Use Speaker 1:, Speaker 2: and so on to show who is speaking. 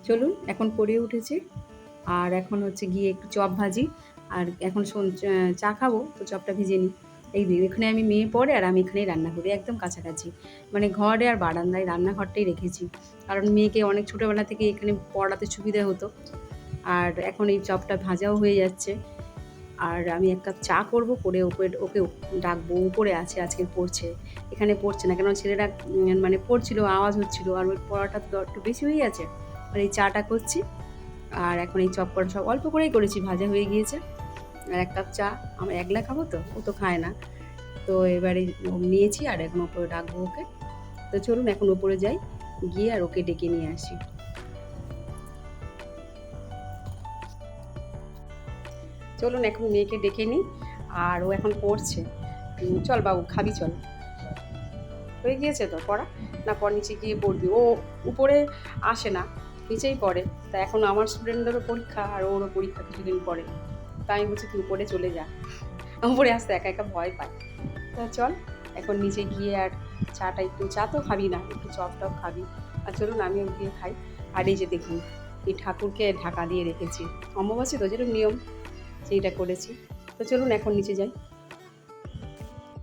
Speaker 1: চলুন এখন পড়ে উঠেছে। আর এখন হচ্ছে গিয়ে একটু চপ ভাজি। আর এখন চা খাবো, তো চপটা ভেজে নিই। এই এখানে আমি মেয়ে পড়ে আর আমি এখানেই রান্না করি, একদম কাছাকাছি। মানে ঘরে আর বারান্দায় রান্নাঘরটাই রেখেছি, কারণ মেয়েকে অনেক ছোটোবেলা থেকে এখানে পড়াতে সুবিধা হতো। আর এখন এই চপটা ভাজাও হয়ে যাচ্ছে। আর আমি ১ কাপ চা করব, করে ওকে ডাকবো। উপরে আছে, আজকে পড়ছে। এখানে পড়ছে না, কেন ছেলেরা মানে পড়ছিল, আওয়াজ হচ্ছিল, আর ওই পড়াটা তো একটু বেশি হয়ে গেছে। আর এই চাটা করছি। আর এখন এই চপ করা সব অল্প করেই করেছি, ভাজা হয়ে গিয়েছে। আর ১ কাপ চা, আমি একলা খাবো তো, ও তো খায় না। তো এবারে নিয়েছি আর এখন ওপরে ডাকবো ওকে। তো চলুন এখন ওপরে যাই, গিয়ে আর ওকে ডেকে নিয়ে আসি। চলুন এখন মেয়েকে ডেকে নিই। আর ও এখন পড়ছে। চল বাবু, খাবি চল। হয়ে গিয়েছে তো পড়া? না পর নিচে গিয়ে পড়বি। ও উপরে আসে না, নিচেই পড়ে। তা এখন আমার স্টুডেন্টদেরও পরীক্ষা আর ওরও পরীক্ষা কিছুদিন পরে। তাই আমি বলছি তুই উপরে চলে যা। উপরে আসতে একা একা ভয় পায়। তা চল এখন নিচে গিয়ে আর চাটা, একটু চা তো খাবি না, একটু চপ টপ খাবি। আর চলুন আমিও গিয়ে খাই। আর এই যে দেখুন, এই ঠাকুরকে ঢাকা দিয়ে রেখেছি। অমাবস্যা তো যেরকম নিয়ম সেইটা করেছি। তো চলুন এখন নিচে যাই।